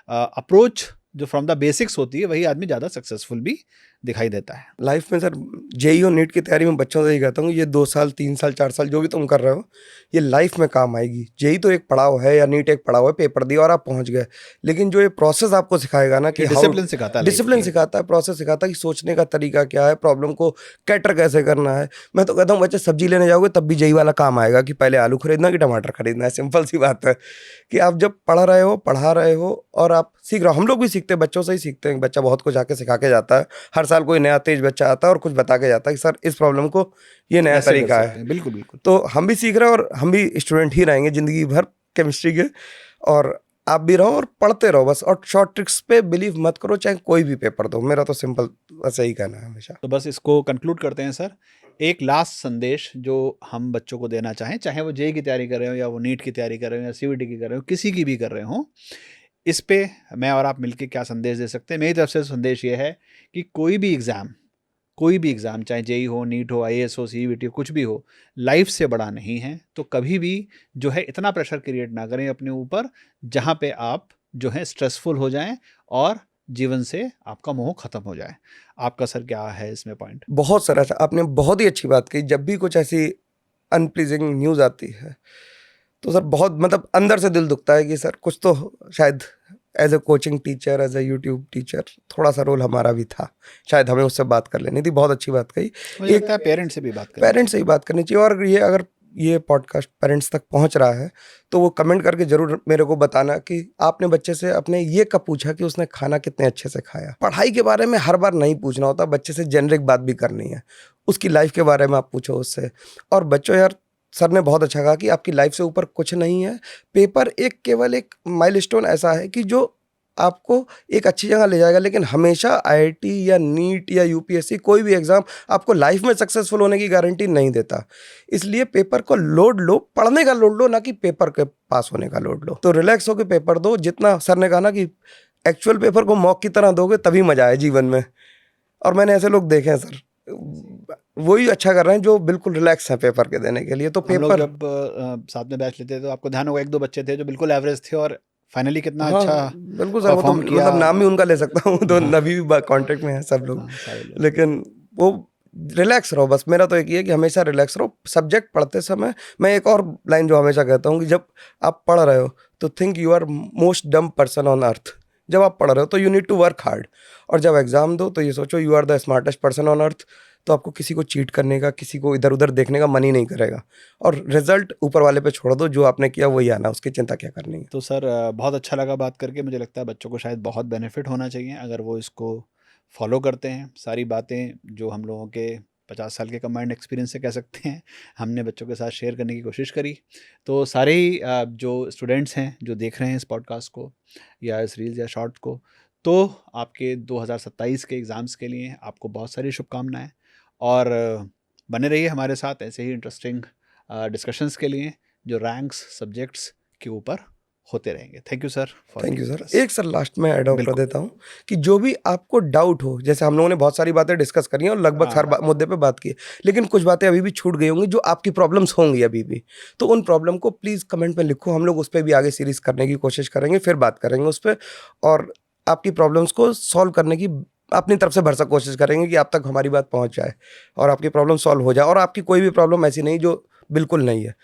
अप्रोच जो फ्रॉम द बेसिक्स होती है, वही आदमी ज़्यादा सक्सेसफुल भी दिखाई देता है। लाइफ में सर जेईई और नीट की तैयारी में बच्चों से यही कहता हूँ, ये 2 साल 3 साल 4 साल जो भी तुम कर रहे हो, ये लाइफ में काम आएगी। जेईई तो एक पड़ाव है या नीट एक पड़ाव है, पेपर दिया और आप पहुंच गए। लेकिन जो ये प्रोसेस आपको सिखाएगा ना कि ये हाउ डिसिप्लिन सिखाता है लाइफ डिसिप्लिन की। सिखाता है, प्रोसेस सिखाता है कि सोचने का तरीका क्या है, प्रॉब्लम को कैटर कैसे करना है। मैं तो कहता हूँ बच्चे सब्जी लेने जाओगे तब भी जेईई वाला काम आएगा कि पहले आलू खरीदना कि टमाटर खरीदना है। सिंपल सी बात है कि आप जब पढ़ रहे हो, पढ़ा रहे हो और आप सीख रहे हो। हम लोग भी सीखते हैं, बच्चों से ही सीखते हैं। बच्चा बहुत कुछ आके सिखा के जाता है। हर साल कोई नया तेज बच्चा आता है और कुछ बता के जाता है कि सर इस प्रॉब्लम को ये नया ऐसे कर तरीका सकते है। हैं, बिल्कुल बिल्कुल। तो हम भी सीख रहे हैं और हम भी स्टूडेंट ही रहेंगे ज़िंदगी भर केमिस्ट्री के। और आप भी रहो और पढ़ते रहो बस, और शॉर्ट ट्रिक्स पे बिलीव मत करो, चाहे कोई भी पेपर दो। मेरा तो सिंपल बस यही कहना है हमेशा। तो बस इसको कंक्लूड करते हैं सर। एक लास्ट संदेश जो हम बच्चों को देना चाहें, चाहे वो जेईई की तैयारी कर रहे हो या वो नीट की तैयारी कर रहे हो या सीयूईटी की कर रहे हो, किसी की भी कर रहे हो, इस पे मैं और आप मिलके क्या संदेश दे सकते हैं? मेरी तरफ से संदेश ये है कि कोई भी एग्ज़ाम चाहे जेईई हो, नीट हो, आईएएस हो, सीयूईटी हो, कुछ भी हो, लाइफ से बड़ा नहीं है। तो कभी भी जो है इतना प्रेशर क्रिएट ना करें अपने ऊपर, जहाँ पे आप जो है स्ट्रेसफुल हो जाएं और जीवन से आपका मोह खत्म हो जाए। आपका सर क्या है इसमें पॉइंट? बहुत सारा आपने बहुत ही अच्छी बात कही। जब भी कुछ ऐसी अनप्लीजिंग न्यूज़ आती है तो सर बहुत मतलब अंदर से दिल दुखता है कि सर कुछ तो शायद as a coaching teacher, as a YouTube teacher, थोड़ा सा रोल हमारा भी था। शायद हमें उससे बात कर लेनी थी। बहुत अच्छी बात कही। मुझे एक लगता है पेरेंट्स से भी बात करनी पेरेंट्स से ही चाहिए। बात करनी चाहिए। और ये अगर ये पॉडकास्ट पेरेंट्स तक पहुंच रहा है तो वो कमेंट करके जरूर मेरे को बताना कि आपने बच्चे से अपने ये कब पूछा कि उसने खाना कितने अच्छे से खाया। पढ़ाई के बारे में हर बार नहीं पूछना होता, बच्चे से जेनरिक बात भी करनी है। उसकी लाइफ के बारे में आप पूछो उससे। और बच्चों यार, सर ने बहुत अच्छा कहा कि आपकी लाइफ से ऊपर कुछ नहीं है। पेपर एक केवल एक माइलस्टोन ऐसा है कि जो आपको एक अच्छी जगह ले जाएगा, लेकिन हमेशा आईआईटी या नीट या यूपीएससी कोई भी एग्जाम आपको लाइफ में सक्सेसफुल होने की गारंटी नहीं देता। इसलिए पेपर को लोड लो, पढ़ने का लोड लो, ना कि पेपर के पास होने का लोड लो। तो रिलैक्स होकर पेपर दो। जितना सर ने कहा ना कि एक्चुअल पेपर को मॉक की तरह दोगे तभी मजा आए जीवन में। और मैंने ऐसे लोग देखे हैं सर, वही अच्छा कर रहे हैं जो बिल्कुल रिलैक्स है पेपर के देने के लिए। तो हम लोग पेपर, जब साथ में बैच लेते थे तो आपको ध्यान होगा, 1-2 बच्चे थे जो बिल्कुल एवरेज थे और फाइनली कितना हाँ अच्छा बिल्कुल सर, वो तो परफॉर्म किया। मतलब नाम भी उनका ले सकता हूँ, तो हाँ, अभी भी कॉन्टेक्ट में है सब लोग। हाँ, सारे लोग। लेकिन वो रिलैक्स रहो बस। मेरा तो एक ही है कि हमेशा रिलैक्स रहो सब्जेक्ट पढ़ते समय। मैं एक और लाइन जो हमेशा कहता हूँ कि जब आप पढ़ रहे हो तो think you are most dumb person on earth. जब आप पढ़ रहे हो तो you need to work hard, और जब एग्जाम दो तो ये सोचो you are the smartest person on earth. तो आपको किसी को चीट करने का, किसी को इधर उधर देखने का मन ही नहीं करेगा। और रिजल्ट ऊपर वाले पे छोड़ दो, जो आपने किया वही आना, उसकी चिंता क्या करनी है। तो सर बहुत अच्छा लगा बात करके। मुझे लगता है बच्चों को शायद बहुत बेनिफिट होना चाहिए अगर वो इसको फॉलो करते हैं। सारी बातें जो हम लोगों के 50 साल के कंबाइंड एक्सपीरियंस से कह सकते हैं, हमने बच्चों के साथ शेयर करने की कोशिश करी। तो सारे ही जो स्टूडेंट्स हैं जो देख रहे हैं इस पॉडकास्ट को या इस रील्स या शॉर्ट को, तो आपके 2027 के एग्ज़ाम्स के लिए आपको बहुत सारी शुभकामनाएं। और बने रहिए हमारे साथ ऐसे ही इंटरेस्टिंग डिस्कशंस के लिए जो रैंक्स सब्जेक्ट्स के ऊपर होते रहेंगे। Thank you sir for thank you being sir. With us. एक सर लास्ट में ऐड ऑन कर बिल्कुल। देता हूँ कि जो भी आपको डाउट हो, जैसे हम लोगों ने बहुत सारी बातें डिस्कस करी हैं और लगभग हर मुद्दे पे बात की है, लेकिन कुछ बातें अभी भी छूट गई होंगी जो आपकी प्रॉब्लम्स होंगी अभी भी। तो उन प्रॉब्लम को प्लीज़ कमेंट में लिखो। हम लोग उस पर भी आगे सीरीज करने की कोशिश करेंगे, फिर बात करेंगे उस पर। और आपकी प्रॉब्लम्स को सॉल्व करने की अपनी तरफ से भरसक कोशिश करेंगे कि आप तक हमारी बात पहुँच जाए और आपकी प्रॉब्लम सॉल्व हो जाए। और आपकी कोई भी प्रॉब्लम ऐसी नहीं जो बिल्कुल नहीं है।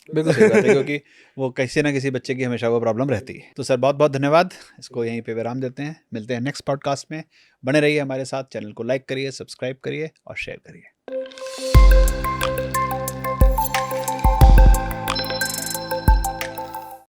बिल्कुल सही बात है, क्योंकि वो किसी ना किसी बच्चे की हमेशा वो प्रॉब्लम रहती है। तो सर बहुत बहुत धन्यवाद। इसको यहीं पे विराम देते हैं। मिलते हैं नेक्स्ट पॉडकास्ट में। बने रहिए हमारे साथ। चैनल को लाइक करिए, सब्सक्राइब करिए और शेयर करिए।